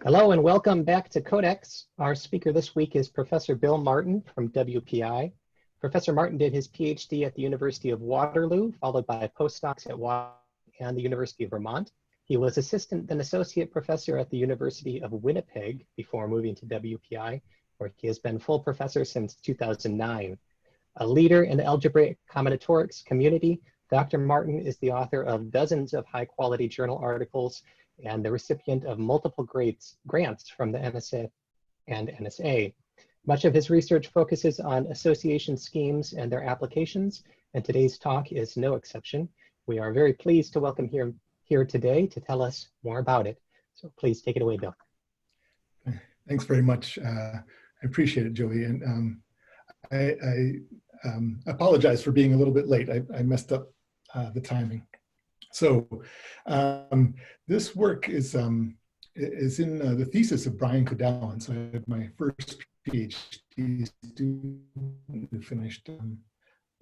Hello and welcome back to Codex. Our speaker this week is Professor Bill Martin from WPI. Professor Martin did his PhD at the University of Waterloo, followed by postdocs at Waterloo and the University of Vermont. He was assistant then associate professor at the University of Winnipeg before moving to WPI, where he has been full professor since 2009. A leader in the algebraic combinatorics community, Dr. Martin is the author of dozens of high-quality journal articles and the recipient of multiple grants from the NSF and NSA. Much of his research focuses on association schemes and their applications, and today's talk is no exception. We are very pleased to welcome him here today to tell us more about it. So please take it away, Bill. Thanks very much. I appreciate it, Joey. And I apologize for being a little bit late. I messed up the timing. So this work is in the thesis of Brian Kodalen. So I have my first PhD student who finished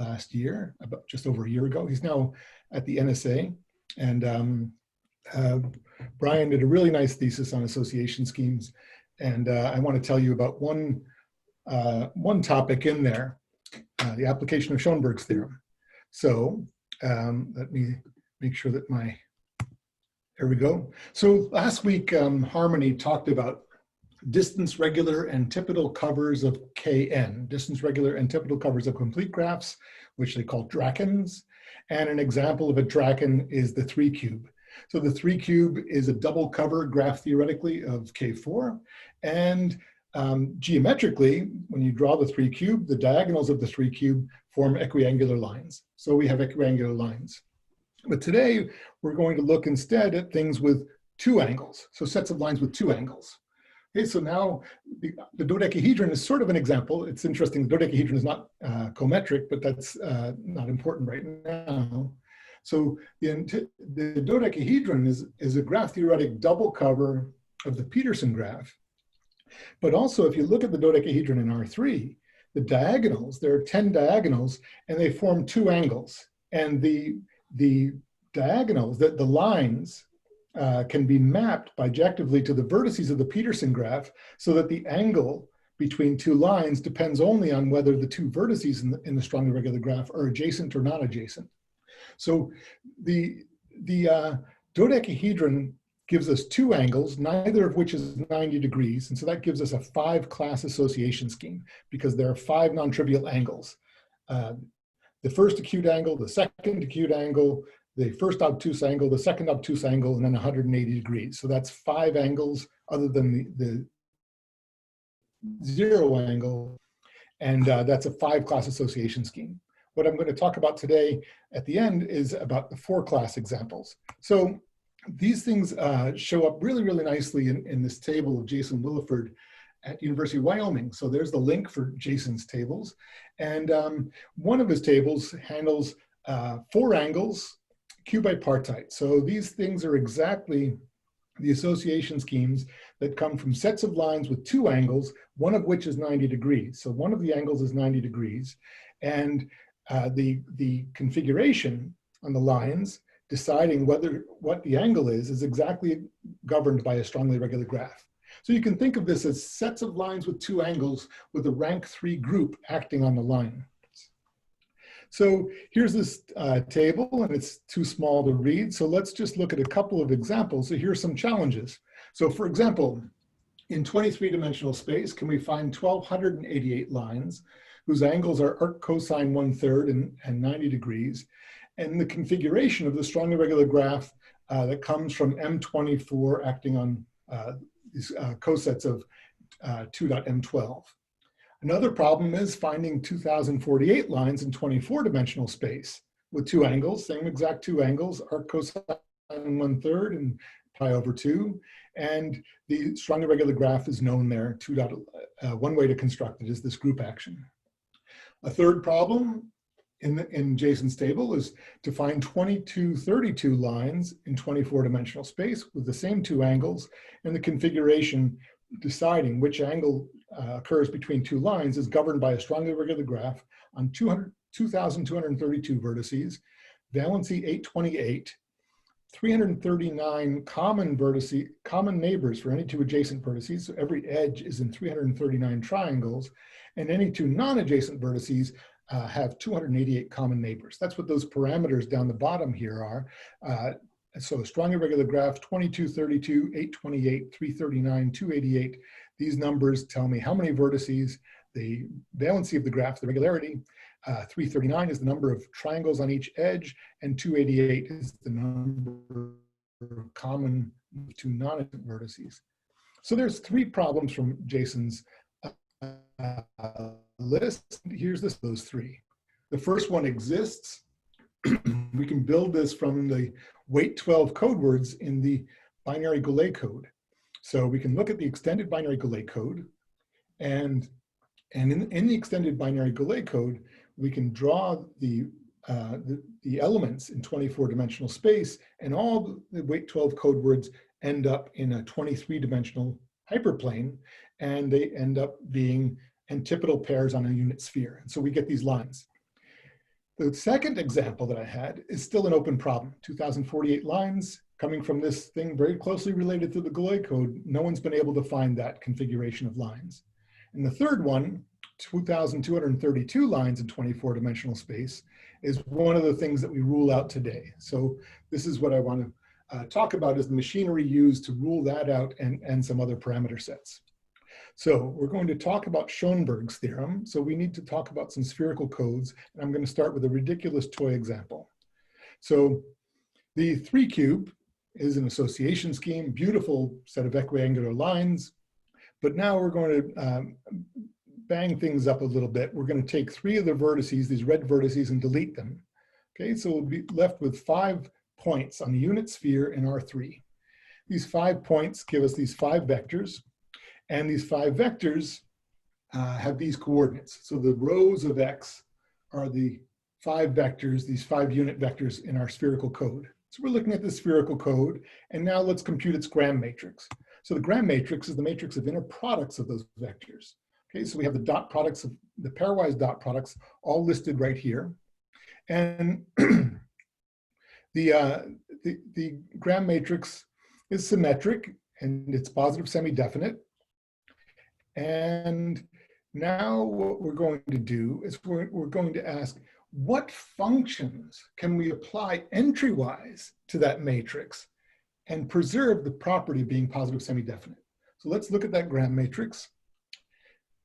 last year, about just over a year ago. He's now at the NSA. And Brian did a really nice thesis on association schemes. And I want to tell you about one topic in there, the application of Schönberg's theorem. So let me make sure that there we go. So last week, Harmony talked about distance regular and typical covers of Kn, distance regular and typical covers of complete graphs, which they call DRACKNs. And an example of a DRACKN is the 3 cube. So the 3 cube is a double cover graph theoretically of K4. And geometrically, when you draw the 3 cube, the diagonals of the 3 cube form equiangular lines. So we have equiangular lines. But today, we're going to look instead at things with 2 angles, so sets of lines with 2 angles. Okay, so now the dodecahedron is sort of an example. It's interesting, the dodecahedron is not Cometric, but that's not important right now. So the dodecahedron is a graph theoretic double cover of the Peterson graph. But also, if you look at the dodecahedron in R3, the diagonals, there are 10 diagonals, and they form 2 angles. And the diagonals, the lines can be mapped bijectively to the vertices of the Peterson graph so that the angle between 2 lines depends only on whether the 2 vertices in the strongly regular graph are adjacent or not adjacent. So the dodecahedron gives us 2 angles, neither of which is 90 degrees. And so that gives us a 5-class association scheme because there are 5 non-trivial angles. The first acute angle, the second acute angle, the first obtuse angle, the second obtuse angle, and then 180 degrees. So that's 5 angles other than the 0 angle. And that's a 5-class association scheme. What I'm going to talk about today at the end is about the 4-class examples. So these things show up really, really nicely in this table of Jason Williford at University of Wyoming. So there's the link for Jason's tables. And one of his tables handles 4 angles, Q-Bipartite. So these things are exactly the association schemes that come from sets of lines with 2 angles, one of which is 90 degrees. So one of the angles is 90 degrees. And the configuration on the lines deciding what the angle is exactly governed by a strongly regular graph. So you can think of this as sets of lines with 2 angles with a rank 3 group acting on the line. So here's this table, and it's too small to read. So let's just look at a couple of examples. So here's some challenges. So for example, in 23-dimensional space, can we find 1,288 lines whose angles are arc cosine 1/3 and 90 degrees? And the configuration of the strongly regular graph that comes from M24 acting on these cosets of 2.M12. Another problem is finding 2,048 lines in 24-dimensional space with 2 angles, same exact 2 angles, arc cosine 1/3 and pi over 2. And the strongly regular graph is known there. One way to construct it is this group action. A third problem in Jason's table is to find 2232 lines in 24-dimensional space with the same 2 angles, and the configuration deciding which angle occurs between 2 lines is governed by a strongly regular graph on 2,232 vertices, valency 828, 339 common neighbors for any two adjacent vertices. So every edge is in 339 triangles, and any two non-adjacent vertices have 288 common neighbors. That's what those parameters down the bottom here are. So a strong irregular graph, 22, 32, 828, 339, 288. These numbers tell me how many vertices, the valency of the graph, the regularity. 339 is the number of triangles on each edge, and 288 is the number of common to non-adjacent vertices. So there's three problems from Jason's list. Here's those three. The first one exists. We can build this from the weight 12 code words in the binary Goulet code. So we can look at the extended binary Goulet code, and in the extended binary Goulet code, we can draw the elements in 24-dimensional space, and all the weight 12 code words end up in a 23-dimensional hyperplane, and they end up being antipodal pairs on a unit sphere. And so we get these lines. The second example that I had is still an open problem, 2048 lines coming from this thing very closely related to the Goulet code. No one's been able to find that configuration of lines. And the third one, 2,232 lines in 24-dimensional space, is one of the things that we rule out today. So this is what I want to talk about, is the machinery used to rule that out and some other parameter sets. So we're going to talk about Schönberg's theorem. So we need to talk about some spherical codes, and I'm going to start with a ridiculous toy example. So the 3-cube is an association scheme, beautiful set of equiangular lines, but now we're going to bang things up a little bit. We're going to take three of the vertices, these red vertices, and delete them. Okay, so we'll be left with 5 points on the unit sphere in R3. These 5 points give us these 5 vectors, and these 5 vectors have these coordinates. So the rows of X are the 5 vectors, these 5 unit vectors in our spherical code. So we're looking at the spherical code, and now let's compute its Gram matrix. So the Gram matrix is the matrix of inner products of those vectors. Okay, so we have the dot products of the pairwise dot products all listed right here. And the Gram matrix is symmetric, and it's positive semi-definite. And now what we're going to do is we're going to ask, what functions can we apply entry-wise to that matrix and preserve the property of being positive semi-definite? So let's look at that Gram matrix.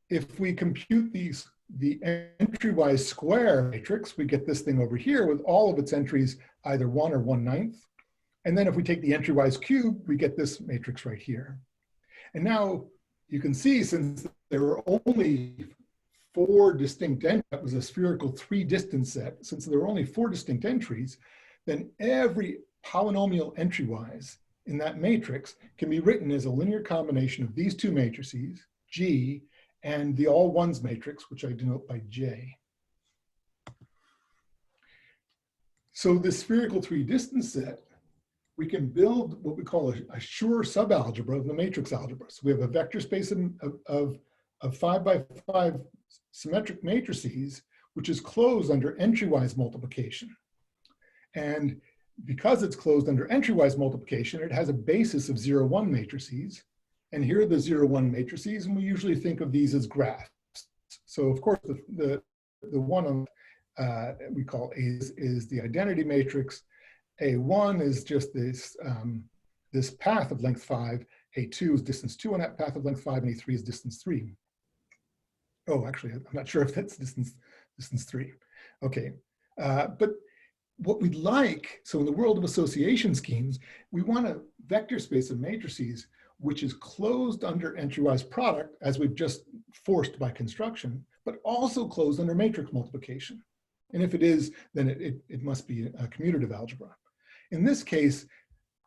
If we compute the entry-wise square matrix, we get this thing over here with all of its entries either 1 or 1/9. And then if we take the entry-wise cube, we get this matrix right here. And now you can see, since there were only 4 distinct entries, that was a spherical 3-distance set, since there were only 4 distinct entries, then every polynomial entry-wise in that matrix can be written as a linear combination of these two matrices, G, and the all ones matrix, which I denote by J. So this spherical 3-distance set, we can build what we call a sure subalgebra of the matrix algebra. So we have a vector space of 5 by 5 symmetric matrices, which is closed under entry-wise multiplication. And because it's closed under entry-wise multiplication, it has a basis of 0, 1 matrices. And here are the 0, 1 matrices, and we usually think of these as graphs. So of course, the one we call A is the identity matrix. A1 is just this, this path of length 5. A2 is distance 2 on that path of length 5, and A3 is distance 3. Oh, actually, I'm not sure if that's distance 3. Okay, but what we'd like, so in the world of association schemes, we want a vector space of matrices which is closed under entry-wise product, as we've just forced by construction, but also closed under matrix multiplication. And if it is, then it must be a commutative algebra. In this case,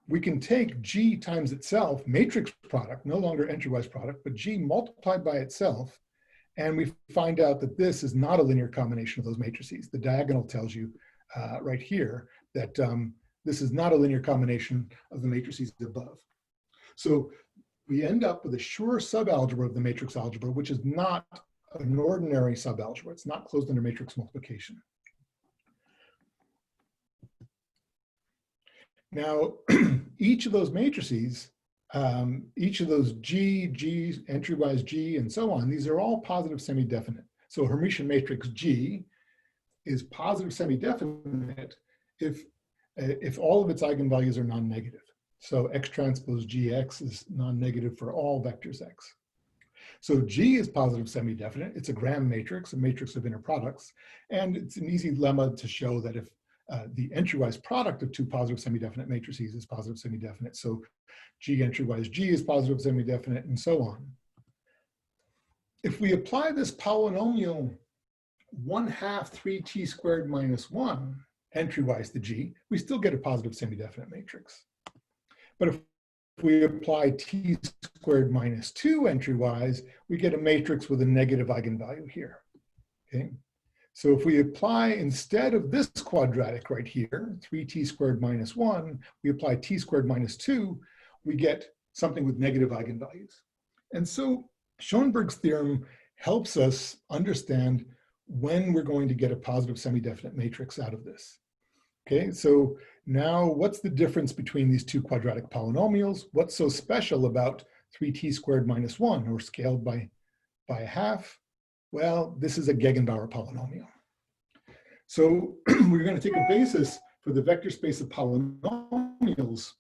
we can take G times itself, matrix product, no longer entry-wise product, but G multiplied by itself, and we find out that this is not a linear combination of those matrices. The diagonal tells you right here that this is not a linear combination of the matrices above. So we end up with a sure subalgebra of the matrix algebra, which is not an ordinary subalgebra. It's not closed under matrix multiplication. Now, each of those matrices, each of those G, entrywise G, and so on, these are all positive semi-definite. So Hermitian matrix G is positive semi-definite if all of its eigenvalues are non-negative. So X transpose GX is non-negative for all vectors X. So G is positive semi-definite. It's a Gram matrix, a matrix of inner products. And it's an easy lemma to show that if the entrywise product of two positive semi-definite matrices is positive semi-definite, so G entrywise G is positive semi-definite, and so on. If we apply this polynomial 1/2 3t squared minus 1 entrywise to G, we still get a positive semi-definite matrix. But if we apply t squared minus 2 entrywise, we get a matrix with a negative eigenvalue here. Okay. So if we apply, instead of this quadratic right here, 3t squared minus 1, we apply t squared minus 2, we get something with negative eigenvalues. And so Schönberg's theorem helps us understand when we're going to get a positive semi-definite matrix out of this. Okay, so now what's the difference between these two quadratic polynomials? What's so special about 3t squared minus 1, or scaled by a half? Well, this is a Gegenbauer polynomial. So we're going to take a basis for the vector space of polynomials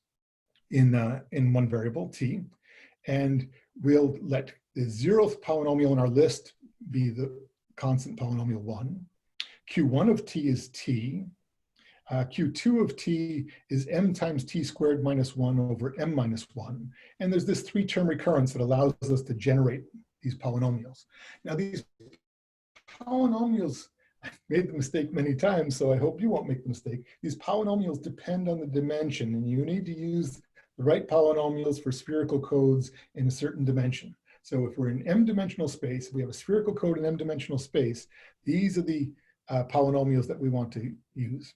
in one variable, t, and we'll let the 0th polynomial in our list be the constant polynomial 1. Q1 of t is t. Q2 of t is m times t squared minus 1 over m minus 1. And there's this 3-term recurrence that allows us to generate these polynomials. Now these polynomials, I've made the mistake many times, so I hope you won't make the mistake. These polynomials depend on the dimension, and you need to use the right polynomials for spherical codes in a certain dimension. So if we're in m-dimensional space, we have a spherical code in m-dimensional space, these are the polynomials that we want to use.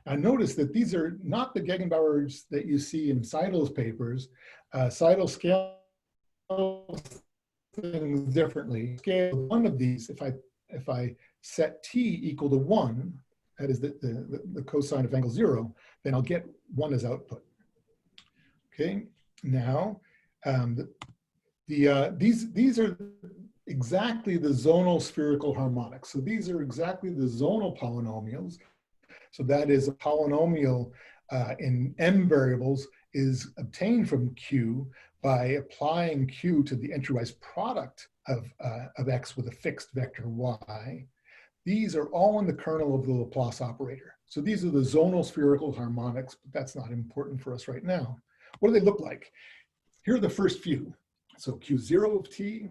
Now notice that these are not the Gegenbauers that you see in Seidel's papers. Seidel scales things differently. Scale one of these, if I set t equal to 1, that is the cosine of angle 0, then I'll get 1 as output. Okay, now these are exactly the zonal spherical harmonics. So these are exactly the zonal polynomials. So that is a polynomial in m variables is obtained from Q by applying Q to the entrywise product of X with a fixed vector Y. These are all in the kernel of the Laplace operator. So these are the zonal spherical harmonics, but that's not important for us right now. What do they look like? Here are the first few. So Q0 of t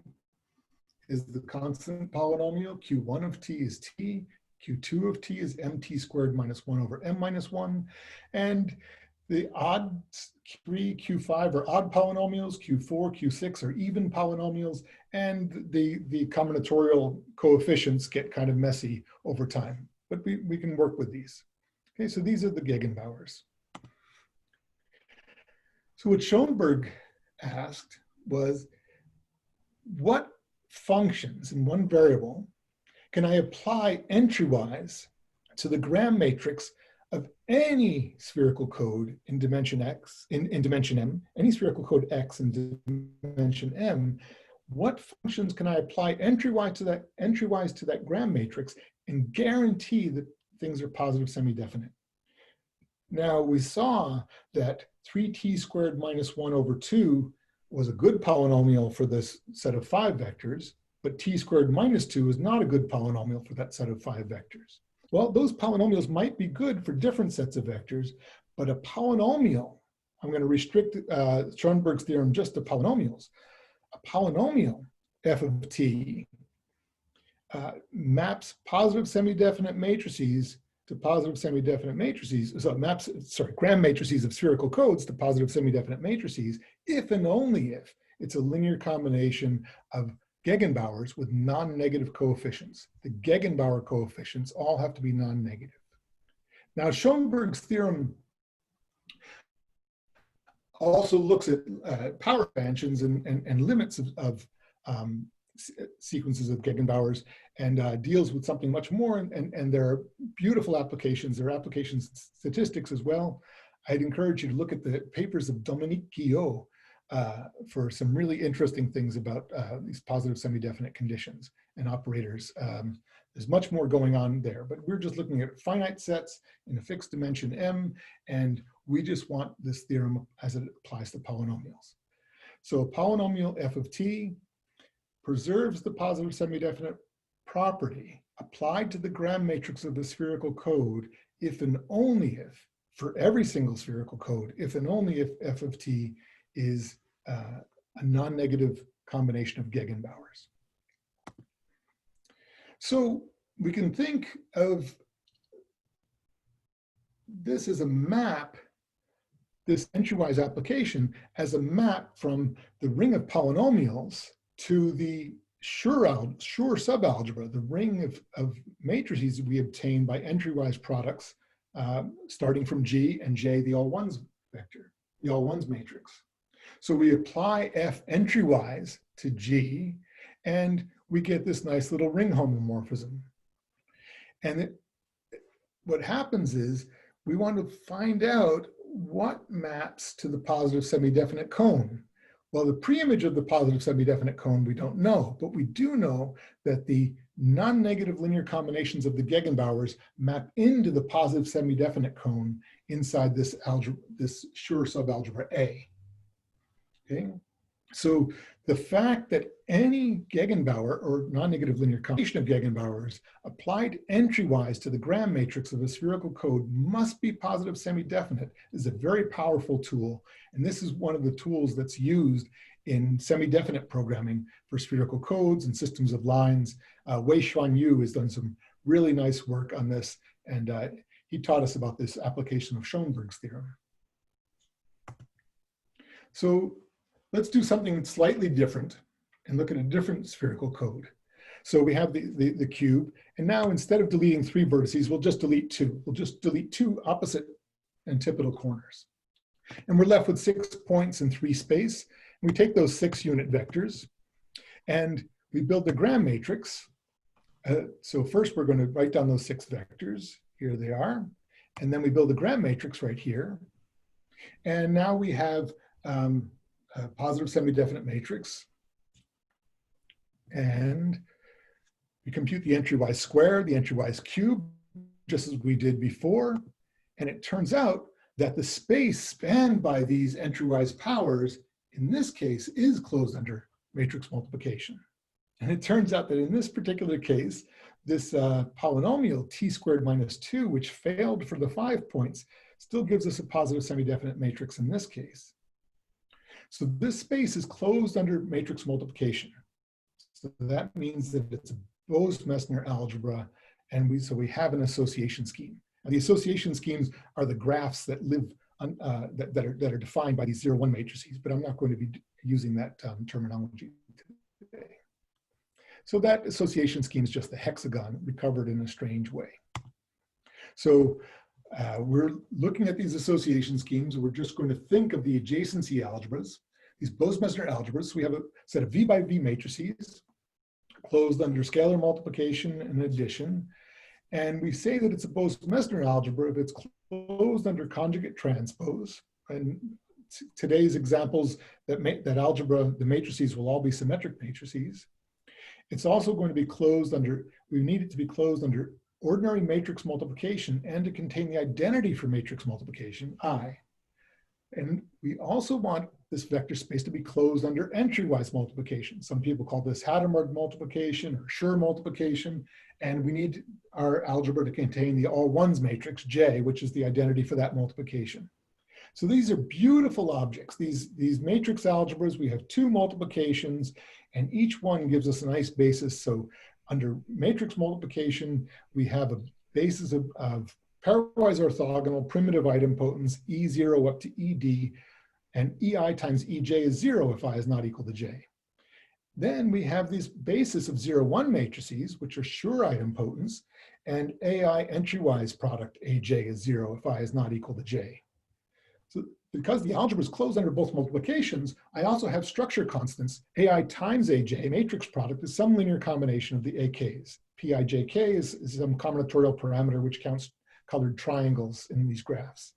is the constant polynomial. Q1 of t is t. Q2 of t is mt squared minus 1 over m minus 1. And the odd Q3, Q5 are odd polynomials. Q4, Q6 are even polynomials. And the combinatorial coefficients get kind of messy over time. But we can work with these. Okay, so these are the Gegenbauers. So what Schönberg asked was, what functions in one variable can I apply entrywise to the Gram matrix of any spherical code in dimension X, in dimension M, any spherical code X in dimension M? What functions can I apply entrywise to that Gram matrix and guarantee that things are positive semi-definite? Now we saw that 3t squared minus 1 over 2 was a good polynomial for this set of 5 vectors, but t squared minus 2 is not a good polynomial for that set of 5 vectors. Well, those polynomials might be good for different sets of vectors, but a polynomial, I'm going to restrict Schönberg's theorem just to polynomials. A polynomial, f of t, maps positive semi-definite matrices to positive semi-definite matrices, so it maps, Gram matrices of spherical codes to positive semi-definite matrices, if and only if it's a linear combination of Gegenbauers with non-negative coefficients. The Gegenbauer coefficients all have to be non-negative. Now, Schönberg's theorem also looks at power expansions and limits of sequences of Gegenbauers and deals with something much more, and there are beautiful applications. There are applications in statistics as well. I'd encourage you to look at the papers of Dominique Guillot for some really interesting things about these positive semi-definite conditions and operators. There's much more going on there, but we're just looking at finite sets in a fixed dimension M, and we just want this theorem as it applies to polynomials. So a polynomial f of t preserves the positive semi-definite property applied to the gram matrix of the spherical code if and only if, for every single spherical code, if and only if f of t is a non-negative combination of Gegenbauers. So we can think of this as a map, this Entrywise application as a map from the ring of polynomials to the Schur subalgebra, the ring of matrices we obtain by Entrywise products starting from G and J, the all ones vector, the all ones matrix. So we apply F Entrywise to G, and we get this nice little ring homomorphism. And what happens is we want to find out what maps to the positive semi-definite cone. Well, the preimage of the positive semi-definite cone we don't know, but we do know that the non-negative linear combinations of the Gegenbauers map into the positive semi-definite cone inside this Schur subalgebra A. Okay, so the fact that any Gegenbauer or non-negative linear combination of Gegenbauers applied Entrywise to the gram matrix of a spherical code must be positive semi-definite is a very powerful tool. And this is one of the tools that's used in semi-definite programming for spherical codes and systems of lines. Wei-Xuan Yu has done some really nice work on this, and he taught us about this application of Schönberg's theorem. So let's do something slightly different and look at a different spherical code. So we have the cube, and now instead of deleting 3 vertices, we'll just delete 2. We'll just delete 2 opposite antipodal corners. And we're left with 6 points in 3 space. And we take those 6 unit vectors, and we build the gram matrix. So first we're going to write down those 6 vectors. Here they are. And then we build the gram matrix right here. And now we have a positive semi-definite matrix, and we compute the Entrywise square, the Entrywise cube, just as we did before, and it turns out that the space spanned by these Entrywise powers, in this case, is closed under matrix multiplication. And it turns out that in this particular case, this polynomial t squared minus 2, which failed for the 5 points, still gives us a positive semi-definite matrix in this case. So this space is closed under matrix multiplication. So that means that it's a Bose-Mesner algebra, and so we have an association scheme. And the association schemes are the graphs that live that are defined by these 0-1 matrices, but I'm not going to be using that terminology today. So that association scheme is just the hexagon recovered in a strange way. So we're looking at these association schemes. We're just going to think of the adjacency algebras, these Bose-Mesner algebras. We have a set of V by V matrices closed under scalar multiplication and addition. And we say that it's a Bose-Mesner algebra if it's closed under conjugate transpose. And today's examples that algebra, the matrices will all be symmetric matrices. It's also going to be closed under, we need it to be closed under ordinary matrix multiplication and to contain the identity for matrix multiplication, I. And we also want this vector space to be closed under Entrywise multiplication. Some people call this Hadamard multiplication or Schur multiplication. And we need our algebra to contain the all ones matrix, J, which is the identity for that multiplication. So these are beautiful objects. These matrix algebras, we have 2 multiplications, and each one gives us a nice basis. So under matrix multiplication, we have a basis of pairwise orthogonal primitive idempotence E0 up to ED, and EI times EJ is 0 if I is not equal to J. Then we have these basis of 0-1 matrices, which are Schur idempotence, and AI Entrywise product AJ is 0 if I is not equal to J. So because the algebra is closed under both multiplications, I also have structure constants. AI times AJ, matrix product, is some linear combination of the AKs. PIJK is some combinatorial parameter which counts colored triangles in these graphs.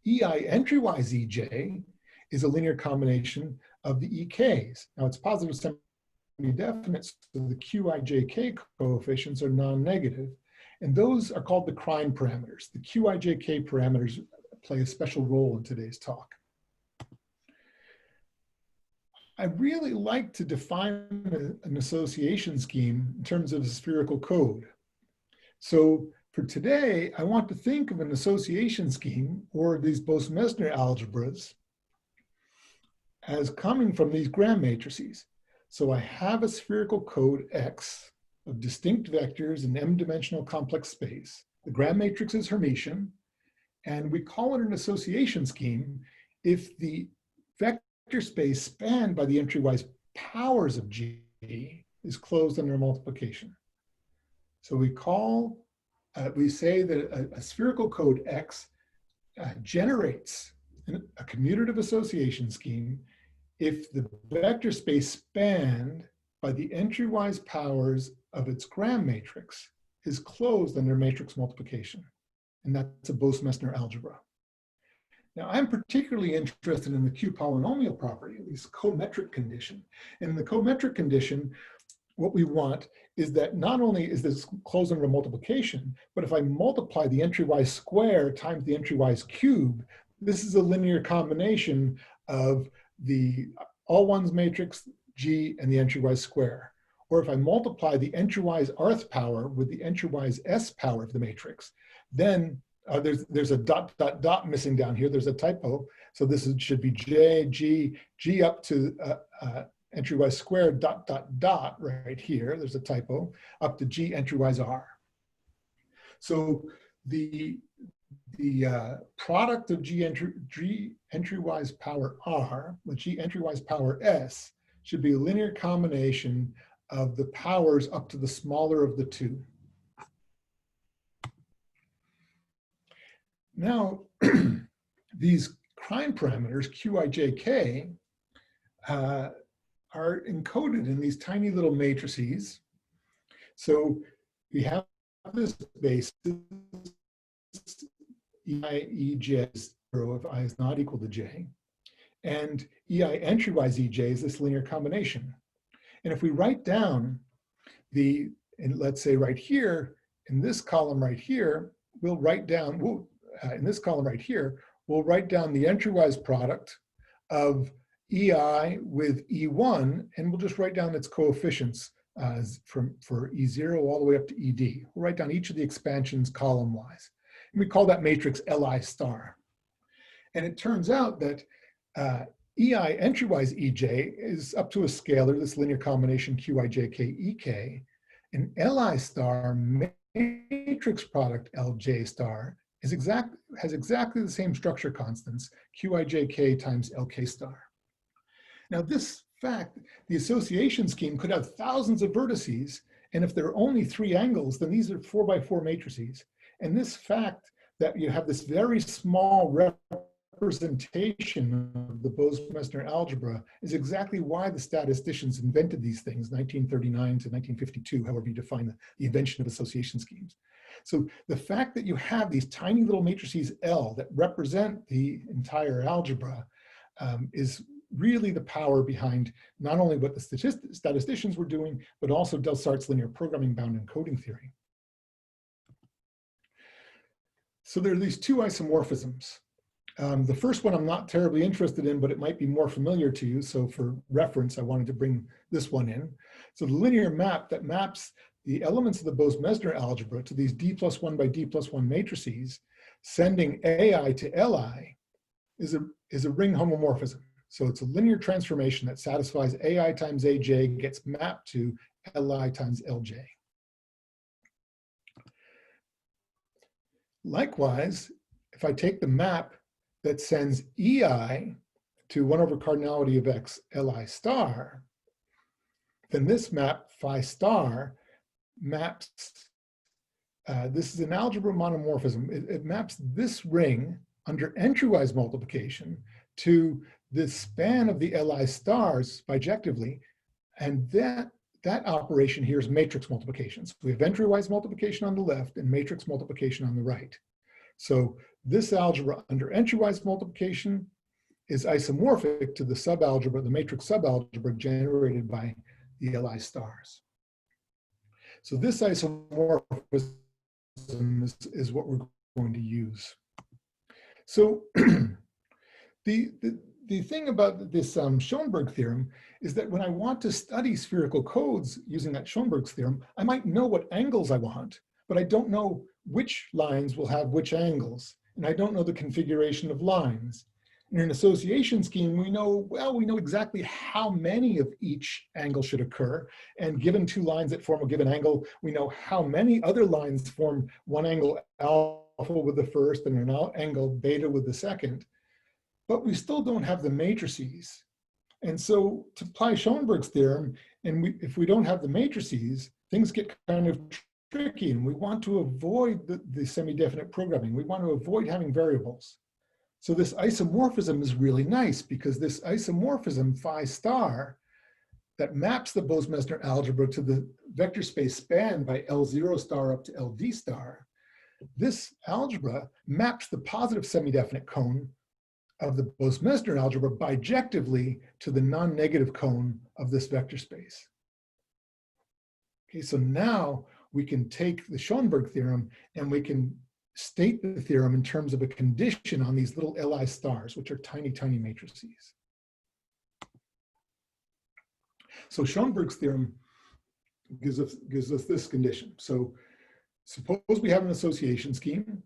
EI entrywise EJ is a linear combination of the EKs. Now it's positive semi-definite, so the QIJK coefficients are non-negative. And those are called the Krein parameters. The QIJK parameters play a special role in today's talk. I really like to define an association scheme in terms of a spherical code. So for today, I want to think of an association scheme or these Bose-Mesner algebras as coming from these gram matrices. So I have a spherical code X of distinct vectors in m-dimensional complex space. The gram matrix is Hermitian, and we call it an association scheme if the vector space spanned by the entrywise powers of G is closed under multiplication. So we say that a spherical code X generates a commutative association scheme if the vector space spanned by the entrywise powers of its gram matrix is closed under matrix multiplication. And that's a Bose-Mesner algebra. Now, I'm particularly interested in the Q-polynomial property, this Cometric condition. And in the Cometric condition, what we want is that not only is this closed under multiplication, but if I multiply the entrywise square times the entrywise cube, this is a linear combination of the all ones matrix G and the entrywise square. Or if I multiply the entrywise rth power with the entrywise s power of the matrix, then there's a dot, dot, dot missing down here. There's a typo. So this should be J, G up to entrywise square, dot, dot, dot right here. There's a typo, up to G entrywise R. So the product of G entrywise power R with G entrywise power S should be a linear combination of the powers up to the smaller of the two. Now, these Krein parameters, QIJK, are encoded in these tiny little matrices. So we have this basis, EI EJ is 0 if I is not equal to J. And EI entrywise EJ is this linear combination. And if we write down let's say right here, in this column right here, we'll write down, in this column right here, we'll write down the entrywise product of EI with E1, and we'll just write down its coefficients for E0 all the way up to ED. We'll write down each of the expansions column-wise. And we call that matrix Li star. And it turns out that EI entrywise EJ is up to a scalar, this linear combination QIJK EK, and Li star matrix product LJ star has exactly the same structure constants, QIJK times LK star. Now this fact, the association scheme could have thousands of vertices, and if there are only 3 angles, then these are 4x4 matrices. And this fact that you have this very small representation of the Bose-Mesner algebra is exactly why the statisticians invented these things, 1939 to 1952, however you define the invention of association schemes. So the fact that you have these tiny little matrices L that represent the entire algebra is really the power behind not only what the statisticians were doing, but also Delsart's linear programming bound encoding theory. So there are these 2 isomorphisms. The first one I'm not terribly interested in, but it might be more familiar to you. So for reference, I wanted to bring this one in. So the linear map that maps the elements of the Bose-Mesner algebra to these D+1 by D+1 matrices, sending AI to Li, is a ring homomorphism. So it's a linear transformation that satisfies AI times AJ gets mapped to Li times LJ. Likewise, if I take the map that sends EI to 1 over cardinality of X Li star, then this map phi star maps, this is an algebra monomorphism. It maps this ring under entrywise multiplication to the span of the Li stars bijectively, and that operation here is matrix multiplication. So we have entrywise multiplication on the left and matrix multiplication on the right. So this algebra under Entrywise multiplication is isomorphic to the subalgebra, the matrix subalgebra generated by the Li stars. So this isomorphism is what we're going to use. So the thing about this Schönberg theorem is that when I want to study spherical codes using that Schönberg's theorem, I might know what angles I want, but I don't know which lines will have which angles, and I don't know the configuration of lines. In an association scheme, we know, well, we know exactly how many of each angle should occur, and given two lines that form a given angle, we know how many other lines form one angle alpha with the first and an angle beta with the second, but we still don't have the matrices. And so to apply Schönberg's theorem, and if we don't have the matrices, things get kind of tricky, and we want to avoid the semi-definite programming. We want to avoid having variables. So this isomorphism is really nice, because this isomorphism phi star that maps the Bose-Mesner algebra to the vector space spanned by L0 star up to LD star, this algebra maps the positive semi-definite cone of the Bose-Mesner algebra bijectively to the non-negative cone of this vector space. Okay, so now we can take the Schönberg theorem and we can state the theorem in terms of a condition on these little Li stars, which are tiny, tiny matrices. So Schönberg's theorem gives us this condition. So suppose we have an association scheme,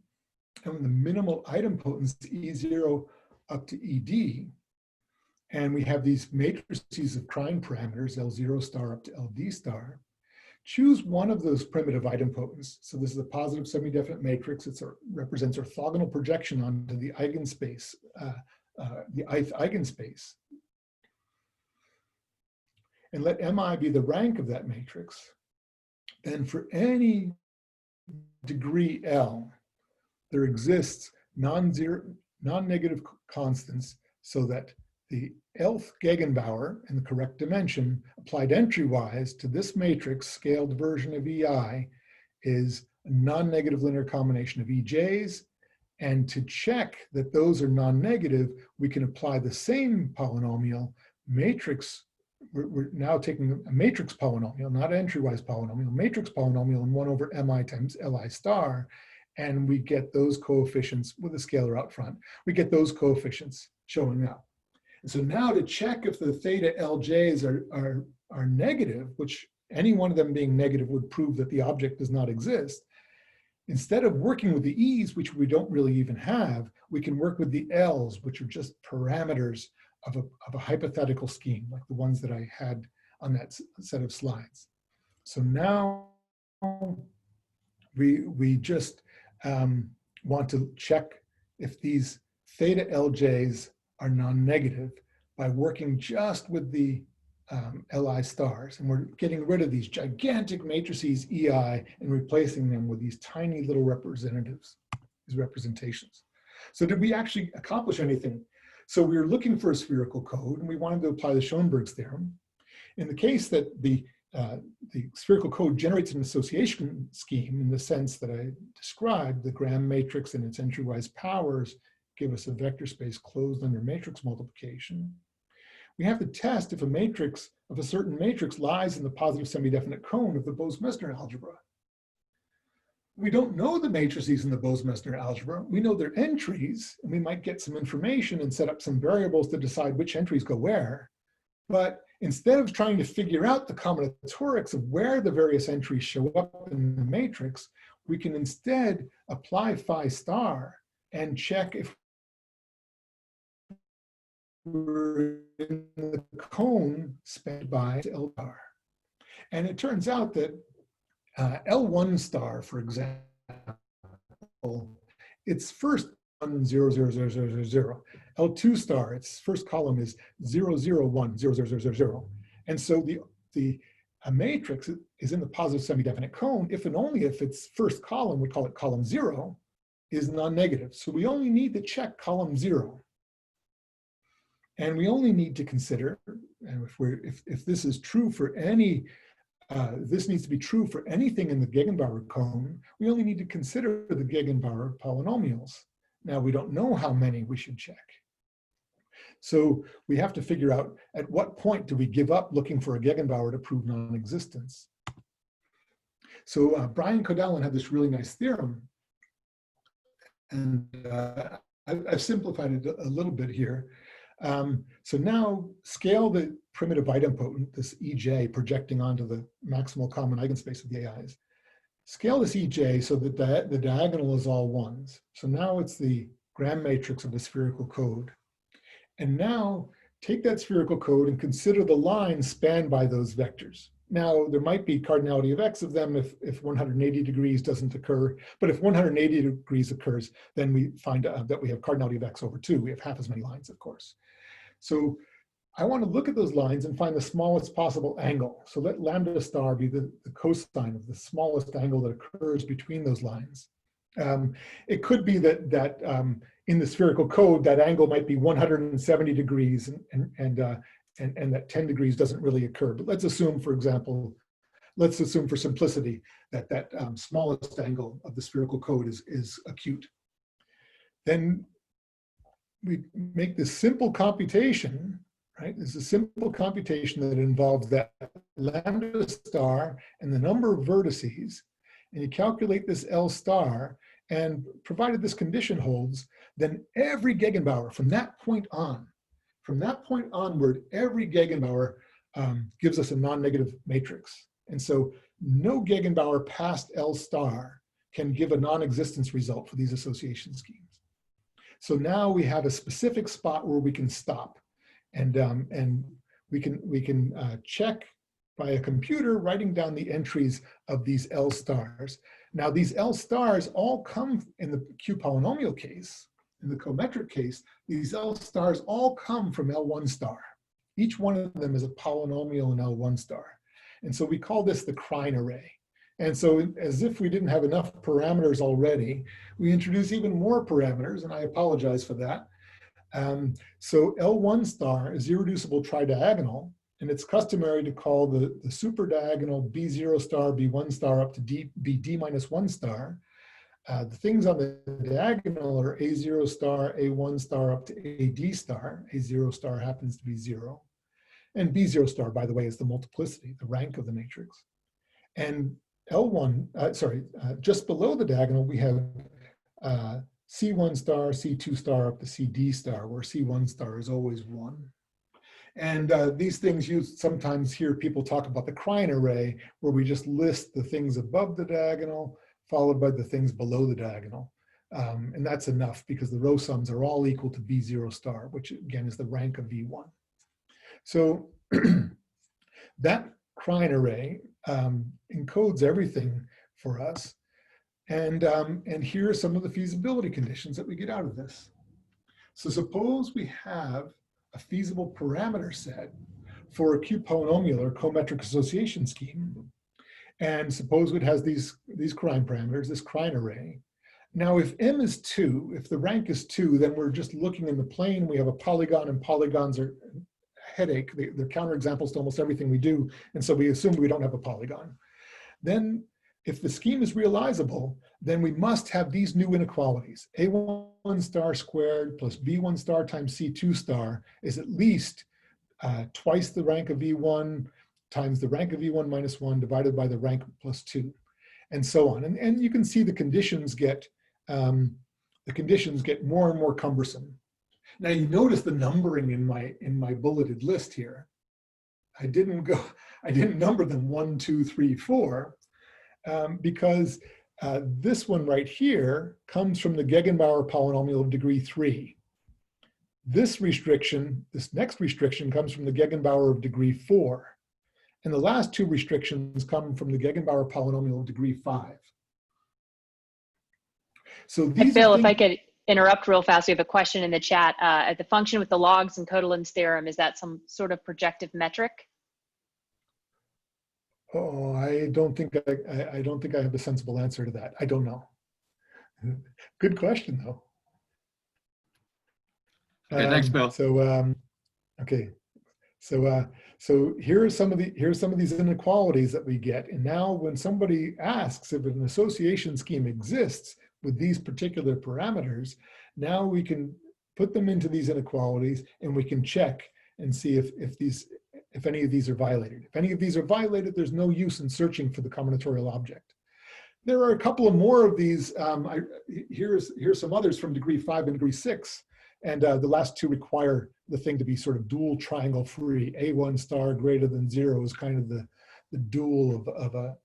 and when the minimal idempotency E0 up to ED, and we have these matrices of Krein parameters, L0 star up to LD star, choose one of those primitive idempotents. So this is a positive semi-definite matrix. It represents orthogonal projection onto the eigenspace, the ith eigenspace. And let Mi be the rank of that matrix. Then for any degree L, there exists non-negative constants so that the Lth Gegenbauer in the correct dimension applied entrywise to this matrix scaled version of EI is a non-negative linear combination of EJs. And to check that those are non-negative, we can apply the same polynomial matrix. We're now taking a matrix polynomial, not entrywise polynomial, matrix polynomial in 1 over Mi times Li star. And we get those coefficients with a scalar out front. We get those coefficients showing up. And so now to check if the theta LJs are negative, which any one of them being negative would prove that the object does not exist, instead of working with the E's, which we don't really even have, we can work with the L's, which are just parameters of a hypothetical scheme, like the ones that I had on that set of slides. So now we just want to check if these theta LJs are non-negative by working just with the Li stars. And we're getting rid of these gigantic matrices EI and replacing them with these tiny little representatives, these representations. So did we actually accomplish anything? So we were looking for a spherical code, and we wanted to apply the Schönberg's theorem. In the case that the spherical code generates an association scheme in the sense that I described, the Gram matrix and its entrywise powers give us a vector space closed under matrix multiplication. We have to test if a matrix of a certain matrix lies in the positive semi-definite cone of the Bose-Mesner algebra. We don't know the matrices in the Bose-Mesner algebra. We know their entries, and we might get some information and set up some variables to decide which entries go where. But instead of trying to figure out the combinatorics of where the various entries show up in the matrix, we can instead apply phi star and check if we're in the cone spanned by L star. And it turns out that L1 star, for example, its first 1, 0, 0, 0, 0, 0, 0. L2 star, its first column is 0, 0, 1, 0, 0, 0, 0, 0. And so a matrix is in the positive semi-definite cone if and only if its first column, we call it column 0, is non-negative. So we only need to check column 0. And we only need to consider, and if this is true for any, this needs to be true for anything in the Gegenbauer cone, we only need to consider the Gegenbauer polynomials. Now we don't know how many we should check. So we have to figure out at what point do we give up looking for a Gegenbauer to prove non-existence. So Brian Kodalen had this really nice theorem, and I've simplified it a little bit here. So now scale the primitive idempotent, this EJ, projecting onto the maximal common eigenspace of the AIs. Scale this EJ so that the diagonal is all ones. So now it's the gram matrix of a spherical code. And now take that spherical code and consider the lines spanned by those vectors. Now, there might be cardinality of x of them if 180 degrees doesn't occur, but if 180 degrees occurs, then we find that we have cardinality of x over 2. We have half as many lines, of course. So I want to look at those lines and find the smallest possible angle. So let lambda star be the cosine of the smallest angle that occurs between those lines. It could be that in the spherical code, that angle might be 170 degrees and that 10 degrees doesn't really occur. But let's assume, for example, let's assume for simplicity that smallest angle of the spherical code is acute. Then we make this simple computation, right? This is a simple computation that involves that lambda star and the number of vertices, and you calculate this L star, and provided this condition holds, then every Gegenbauer from that point onward, every Gegenbauer gives us a non-negative matrix. And so no Gegenbauer past L star can give a non-existence result for these association schemes. So now we have a specific spot where we can stop, and we can check by a computer writing down the entries of these L stars. Now these L stars all come in the Q-polynomial case. In the Cometric case, these L stars all come from L1 star. Each one of them is a polynomial in L1 star. And so we call this the Krein Array. And so as if we didn't have enough parameters already, we introduce even more parameters, and I apologize for that. So L1 star is irreducible tridiagonal, and it's customary to call the superdiagonal B0 star, B1 star up to BD minus 1 star. The things on the diagonal are A0 star, A1 star up to AD star. A0 star happens to be 0. And B0 star, by the way, is the multiplicity, the rank of the matrix. And L1, just below the diagonal, we have C1 star, C2 star up to CD star, where C1 star is always 1. And these things you sometimes hear people talk about the Krein Array, where we just list the things above the diagonal, followed by the things below the diagonal. And that's enough because the row sums are all equal to B0 star, which again is the rank of V1. So that Krein Array encodes everything for us. And here are some of the feasibility conditions that we get out of this. So suppose we have a feasible parameter set for a Q-polynomial or Cometric association scheme. And suppose it has these Krein parameters, this Krein Array. Now, if M is 2, if the rank is 2, then we're just looking in the plane. We have a polygon, and polygons are a headache. They're counterexamples to almost everything we do. And so we assume we don't have a polygon. Then if the scheme is realizable, then we must have these new inequalities. A1 star squared plus B1 star times C2 star is at least twice the rank of V1 times the rank of V1 minus 1 divided by the rank plus 2, and so on. And you can see the conditions get more and more cumbersome. Now you notice the numbering in my bulleted list here. I didn't number them 1, 2, 3, 4, because this one right here comes from the Gegenbauer polynomial of degree 3. This next restriction comes from the Gegenbauer of degree 4. And the last two restrictions come from the Gegenbauer polynomial of degree 5. So these Bill, if I could interrupt real fast, we have a question in the chat. The function with the logs in Kodalen's theorem, is that some sort of projective metric? Oh, I don't think I have a sensible answer to that. I don't know. Good question, though. Okay, thanks, Bill. Okay. So here are some of these inequalities that we get. And now when somebody asks if an association scheme exists with these particular parameters, Now we can put them into these inequalities, and we can check and see if any of these are violated. If any of these are violated, there's no use in searching for the combinatorial object. There are a couple of more of these. Here's some others from degree 5 and degree 6. And the last two require the thing to be sort of dual triangle free. A1 star greater than 0 is kind of the dual of a,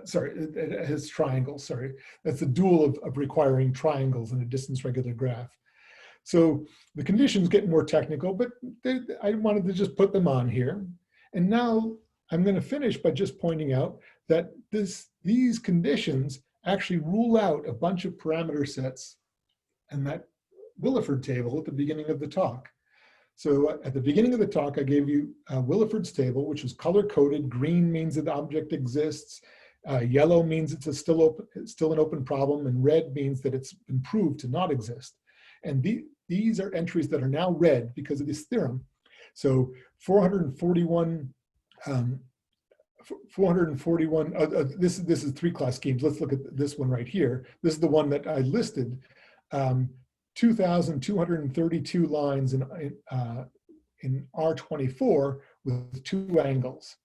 sorry, it has triangles, sorry. That's the dual of requiring triangles in a distance regular graph. So the conditions get more technical, but I wanted to just put them on here. And now I'm going to finish by just pointing out that these conditions actually rule out a bunch of parameter sets and that Williford table at the beginning of the talk. So at the beginning of the talk, I gave you Williford's table, which is color-coded. Green means that the object exists. Yellow means it's still an open problem, and red means that it's been proved to not exist. And these are entries that are now red because of this theorem. So 441, this is 3-class schemes. Let's look at this one right here. This is the one that I listed. 2,232 lines in R24 with 2 angles.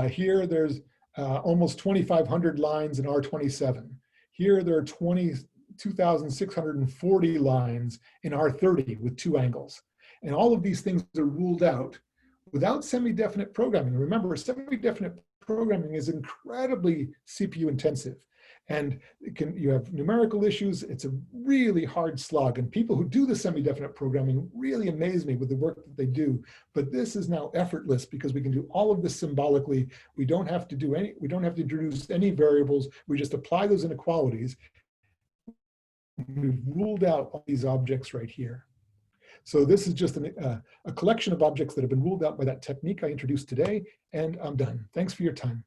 Here there's almost 2,500 lines in R27. Here there are 2,640 lines in R30 with 2 angles. And all of these things are ruled out without semi-definite programming. Remember, semi-definite programming is incredibly CPU intensive. And you have numerical issues. It's a really hard slog. And people who do the semi-definite programming really amaze me with the work that they do. But this is now effortless because we can do all of this symbolically. We don't have to introduce any variables. We just apply those inequalities. We've ruled out all these objects right here. So this is just a collection of objects that have been ruled out by that technique I introduced today, and I'm done. Thanks for your time.